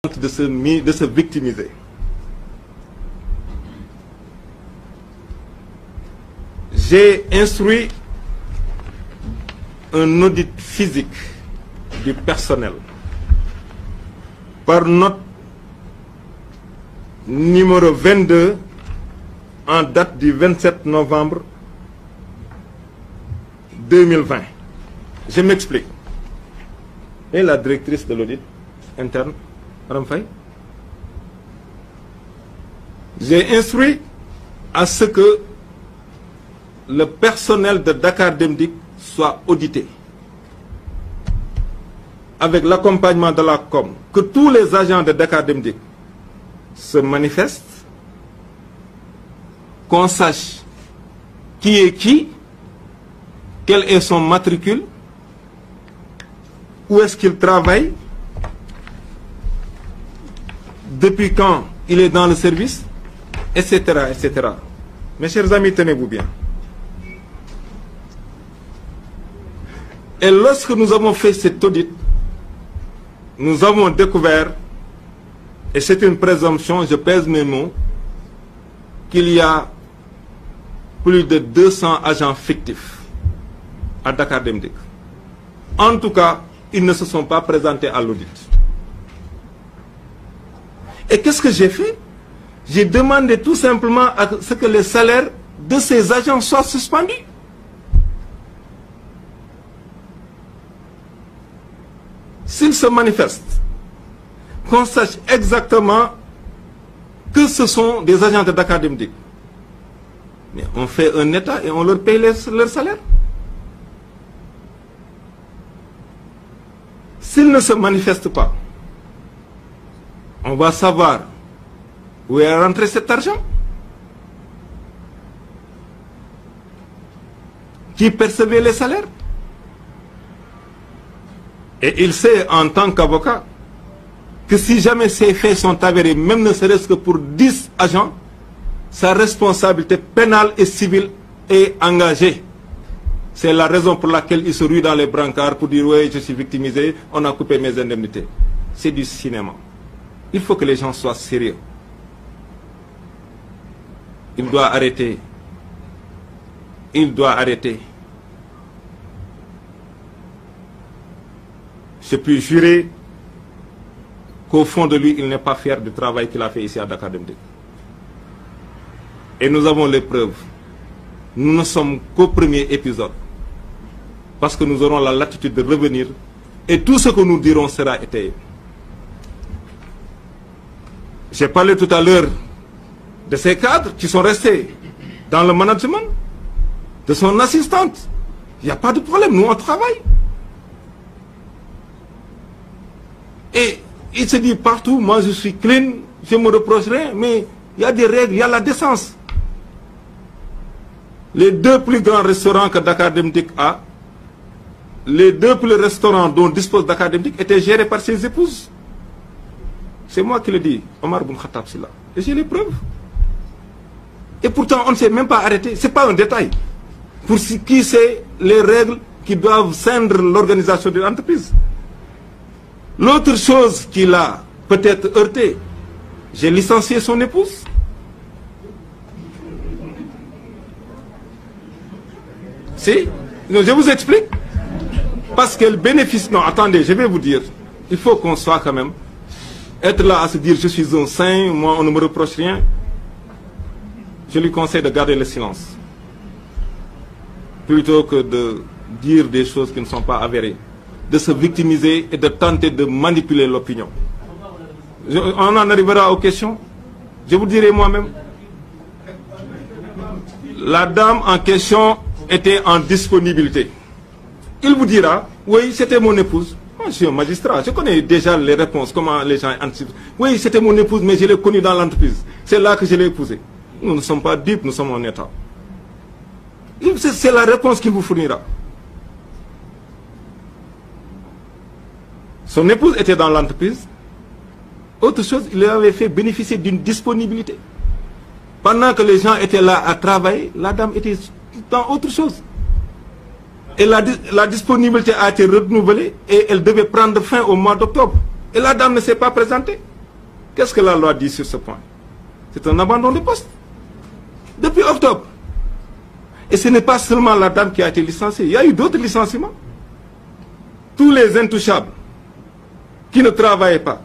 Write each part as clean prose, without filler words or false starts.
de se victimiser. J'ai instruit un audit physique du personnel par note numéro 22 en date du 27 novembre 2020. Je m'explique. Et la directrice de l'audit interne, Mme Faye, j'ai instruit à ce que le personnel de Dakar Dem Dikk soit audité avec l'accompagnement de la com, que tous les agents de Dakar Dem Dikk se manifestent, qu'on sache qui est qui, quel est son matricule, où est-ce qu'il travaille, depuis quand il est dans le service, etc., etc. Mes chers amis, tenez-vous bien. Et lorsque nous avons fait cet audit, nous avons découvert, et c'est une présomption, je pèse mes mots, qu'il y a plus de 200 agents fictifs à Dakar Dem Dikk. En tout cas, ils ne se sont pas présentés à l'audit. Et qu'est-ce que j'ai fait? J'ai demandé tout simplement à ce que les salaires de ces agents soient suspendus. S'ils se manifestent, qu'on sache exactement que ce sont des agents de Dakar Dem Dikk. Mais on fait un état et on leur paye leur salaire. S'ils ne se manifestent pas, on va savoir où est rentré cet argent. Qui percevait les salaires. Et il sait en tant qu'avocat que si jamais ces faits sont avérés, même ne serait-ce que pour 10 agents, sa responsabilité pénale et civile est engagée. C'est la raison pour laquelle il se rue dans les brancards pour dire « oui, je suis victimisé, on a coupé mes indemnités ». C'est du cinéma. Il faut que les gens soient sérieux. Il doit arrêter. Il doit arrêter. Je puis jurer qu'au fond de lui, il n'est pas fier du travail qu'il a fait ici à Dakar Dem Dikk. Et nous avons les preuves. Nous ne sommes qu'au premier épisode. Parce que nous aurons la latitude de revenir et tout ce que nous dirons sera étayé. J'ai parlé tout à l'heure de ces cadres qui sont restés dans le management, de son assistante. Il n'y a pas de problème, nous on travaille. Et il se dit partout, moi je suis clean, je me reproche rien, mais il y a des règles, il y a la décence. Les deux plus grands restaurants que Dakar Dem Dikk a, les deux plus restaurants dont dispose Dakar Dem Dikk étaient gérés par ses épouses. C'est moi qui le dis, Omar Boun Khattab Sylla. Et j'ai les preuves. Et pourtant, on ne s'est même pas arrêté. Ce n'est pas un détail. Pour qui sait les règles qui doivent ceindre l'organisation de l'entreprise. L'autre chose qui l'a peut-être heurté, j'ai licencié son épouse. Si, je vous explique. Parce qu'elle bénéficie... Non, attendez, je vais vous dire. Il faut qu'on soit quand même... Être là à se dire je suis un saint, moi on ne me reproche rien. Je lui conseille de garder le silence. Plutôt que de dire des choses qui ne sont pas avérées. De se victimiser et de tenter de manipuler l'opinion. On en arrivera aux questions. Je vous dirai moi-même. La dame en question était en disponibilité. Il vous dira, oui, c'était mon épouse. Moi, je suis un magistrat, je connais déjà les réponses, comment les gens anticipent. Oui, c'était mon épouse, mais je l'ai connue dans l'entreprise. C'est là que je l'ai épousée. Nous ne sommes pas dupes, nous sommes en état. C'est la réponse qu'il vous fournira. Son épouse était dans l'entreprise. Autre chose, il avait fait bénéficier d'une disponibilité. Pendant que les gens étaient là à travailler, la dame était dans autre chose. Et la disponibilité a été renouvelée et elle devait prendre fin au mois d'octobre. Et la dame ne s'est pas présentée. Qu'est-ce que la loi dit sur ce point? C'est un abandon de poste. Depuis octobre. Et ce n'est pas seulement la dame qui a été licenciée. Il y a eu d'autres licenciements. Tous les intouchables qui ne travaillaient pas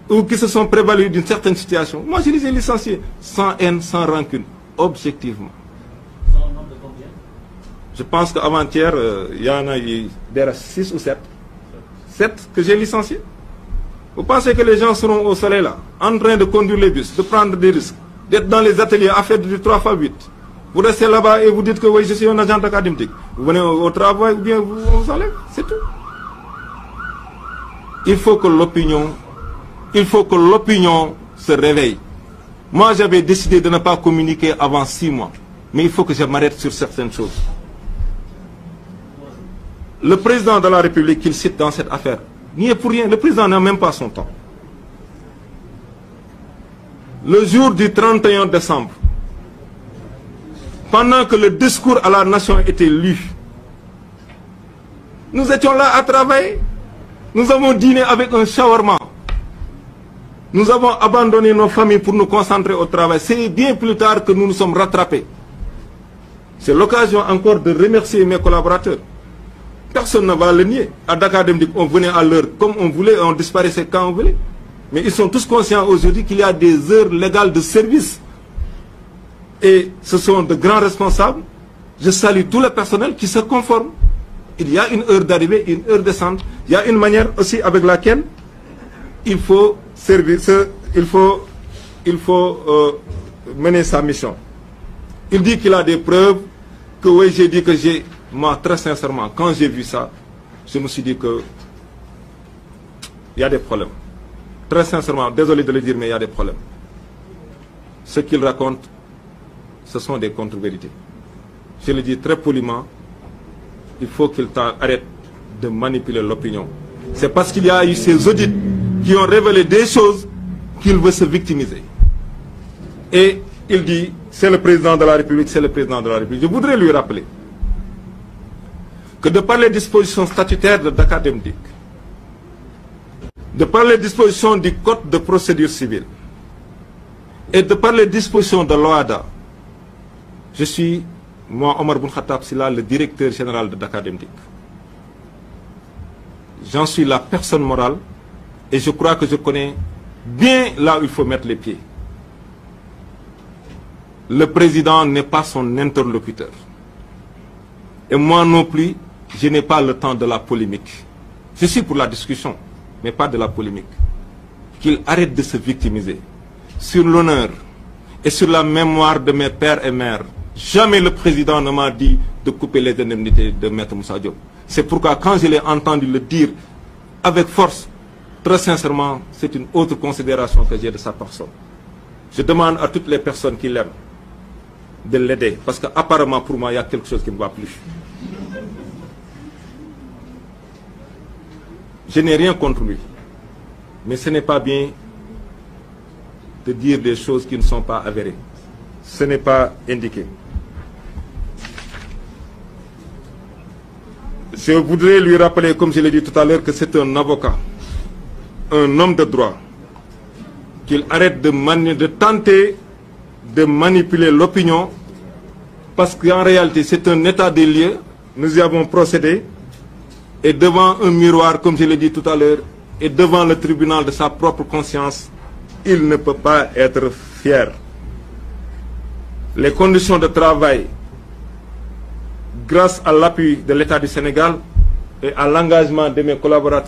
ou qui se sont prévalus d'une certaine situation, moi je les ai licenciés sans haine, sans rancune, objectivement. Sans nombre de combien? Je pense qu'avant-hier, il y en a eu 6 ou 7. 7 que j'ai licenciés. Vous pensez que les gens seront au soleil là, en train de conduire les bus, de prendre des risques, d'être dans les ateliers à faire du 3x8? Vous restez là-bas et vous dites que oui, je suis un agent académique. Vous venez au travail ou bien on vous enlève, c'est tout. Il faut que l'opinion se réveille. Moi, j'avais décidé de ne pas communiquer avant 6 mois. Mais il faut que je m'arrête sur certaines choses. Le président de la République qu'il cite dans cette affaire n'y est pour rien. Le président n'a même pas son temps. Le jour du 31 décembre, pendant que le discours à la nation était lu, nous étions là à travailler. Nous avons dîné avec un shawarma. Nous avons abandonné nos familles pour nous concentrer au travail. C'est bien plus tard que nous nous sommes rattrapés. C'est l'occasion encore de remercier mes collaborateurs. Personne ne va le nier. À Dakar Dem Dikk, on venait à l'heure comme on voulait, on disparaissait quand on voulait. Mais ils sont tous conscients aujourd'hui qu'il y a des heures légales de service. Et ce sont de grands responsables. Je salue tout le personnel qui se conforme. Il y a une heure d'arrivée, une heure de descente. Il y a une manière aussi avec laquelle il faut servir, mener sa mission. Il dit qu'il a des preuves, que oui, j'ai dit que j'ai... Moi, très sincèrement, quand j'ai vu ça, je me suis dit que il y a des problèmes. Très sincèrement, désolé de le dire, mais il y a des problèmes. Ce qu'il raconte, ce sont des contre-vérités. Je le dis très poliment, il faut qu'il arrête de manipuler l'opinion. C'est parce qu'il y a eu ces audits qui ont révélé des choses qu'il veut se victimiser. Et il dit, c'est le président de la République, c'est le président de la République. Je voudrais lui rappeler que de par les dispositions statutaires de Dakar Dem Dikk, de par les dispositions du Code de procédure civile et de par les dispositions de l'OHADA, je suis, moi, Omar Boun Khattab Sylla, le directeur général de Dakar Dem Dikk. J'en suis la personne morale et je crois que je connais bien là où il faut mettre les pieds. Le président n'est pas son interlocuteur. Et moi non plus, je n'ai pas le temps de la polémique. Je suis pour la discussion, mais pas de la polémique. Qu'il arrête de se victimiser. Sur l'honneur et sur la mémoire de mes pères et mères, jamais le président ne m'a dit de couper les indemnités de Maître Moussa Diop. C'est pourquoi quand je l'ai entendu le dire avec force, très sincèrement, c'est une autre considération que j'ai de sa personne. Je demande à toutes les personnes qui l'aiment de l'aider, parce qu'apparemment pour moi, il y a quelque chose qui ne va plus. Je n'ai rien contre lui, mais ce n'est pas bien de dire des choses qui ne sont pas avérées. Ce n'est pas indiqué. Je voudrais lui rappeler, comme je l'ai dit tout à l'heure, que c'est un avocat, un homme de droit, qu'il arrête de tenter de manipuler l'opinion, parce qu'en réalité, c'est un état des lieux. Nous y avons procédé, et devant un miroir, comme je l'ai dit tout à l'heure, et devant le tribunal de sa propre conscience, il ne peut pas être fier. Les conditions de travail, grâce à l'appui de l'État du Sénégal et à l'engagement de mes collaborateurs,